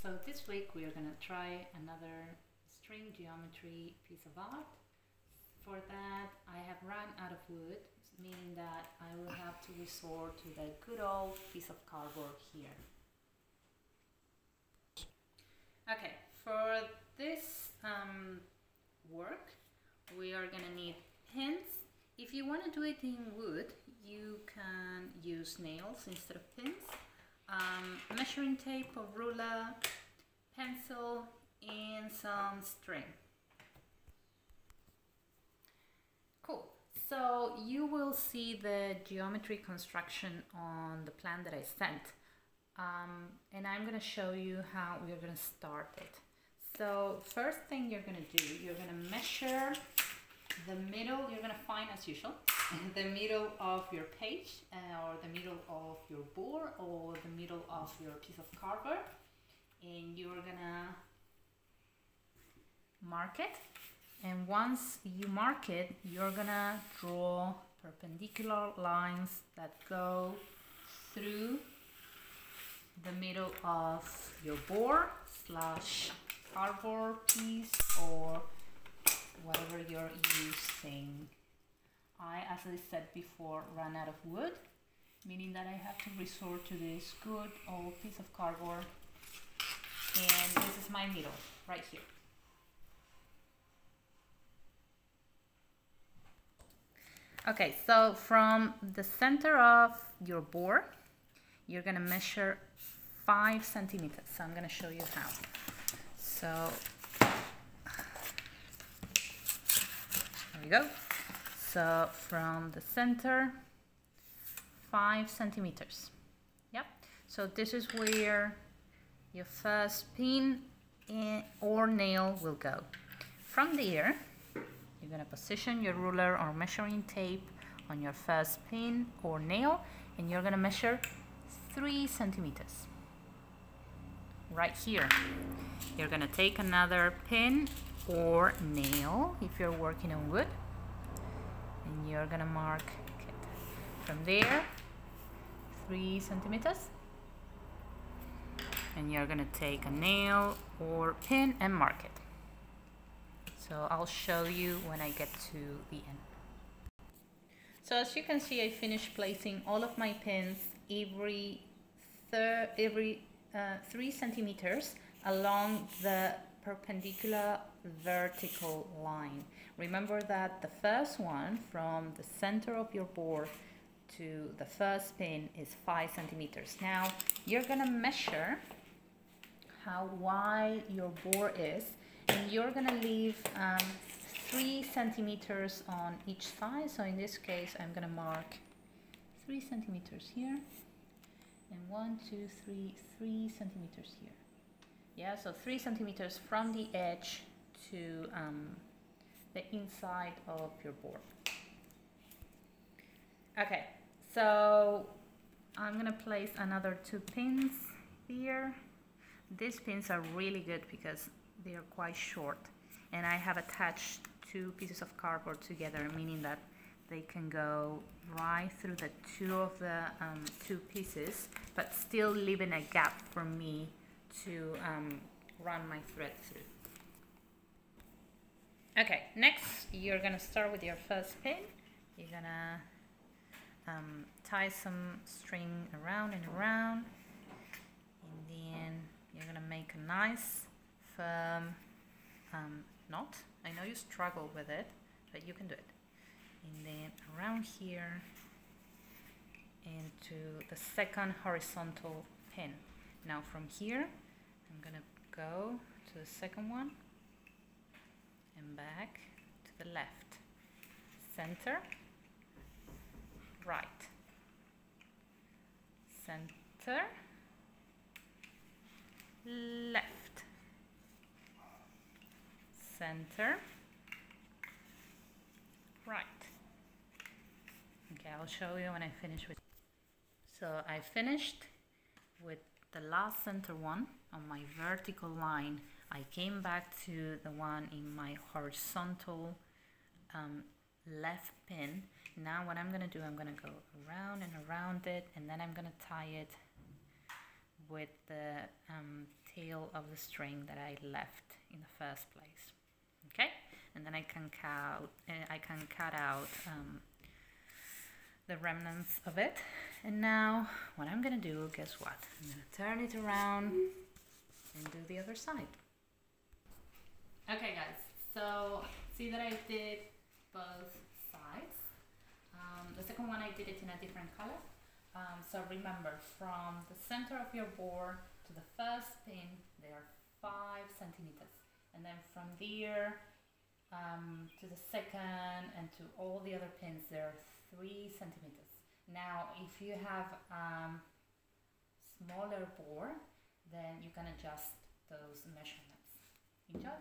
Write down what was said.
So this week we are going to try another string geometry piece of art. For that I have run out of wood, meaning that I will have to resort to the good old piece of cardboard here. Okay, for this work we are going to need pins. If you want to do it in wood, you can use nails instead of pins. Measuring tape or ruler, pencil, and some string. Cool. So you will see the geometry construction on the plan that I sent. And I'm going to show you how we're going to start it. So first thing you're going to do, you're going to measure the middle. You're going to find, as usual, the middle of your page or the middle of your board or the middle of your piece of cardboard, and you're gonna mark it. And once you mark it, you're gonna draw perpendicular lines that go through the middle of your board / cardboard piece or whatever you're using. I, as I said before, ran out of wood, meaning that I have to resort to this good old piece of cardboard, and this is my middle right here. Okay, so from the center of your board, you're gonna measure 5 centimeters. So I'm gonna show you how. So there we go. So from the center, 5 centimeters. Yep. So this is where your first pin or nail will go. From there, you're going to position your ruler or measuring tape on your first pin or nail, and you're going to measure 3 centimeters. Right here. You're going to take another pin or nail if you're working on wood, and you're gonna mark it. From there, 3 centimeters, and you're gonna take a nail or pin and mark it. So I'll show you when I get to the end. So as you can see, I finished placing all of my pins every 3 centimeters along the perpendicular vertical line. Remember that the first one from the center of your board to the first pin is 5 centimeters. Now you're gonna measure how wide your board is, and you're gonna leave 3 centimeters on each side. So in this case, I'm gonna mark 3 centimeters here, and 1, 2, 3 centimeters here. Yeah, so 3 centimeters from the edge to the inside of your board. Okay, so I'm gonna place another 2 pins here. These pins are really good because they are quite short, and I have attached 2 pieces of cardboard together, meaning that they can go right through the 2 pieces, but still leaving a gap for me to run my thread through. Okay, next you're gonna start with your first pin. You're gonna tie some string around and around, and then you're gonna make a nice firm knot. I know you struggle with it, but you can do it. And then around here into the second horizontal pin. Now from here, I'm gonna go to the second one and back to the left, center, right, center, left, center, right. Okay, I'll show you when I finish with. So I finished with the last center one on my vertical line. I came back to the one in my horizontal left pin. Now what I'm gonna do, I'm gonna go around and around it, and then I'm gonna tie it with the tail of the string that I left in the first place. Okay, and then I can cut out the remnants of it. And now what I'm gonna do, guess what? I'm gonna turn it around and do the other side. Okay guys, so see that I did both sides. The second one I did it in a different color. So remember, from the center of your board to the first pin, there are 5 centimeters. And then from there to the second and to all the other pins, there are 3 centimeters. Now, if you have smaller board, then you can adjust those measurements. Enjoy!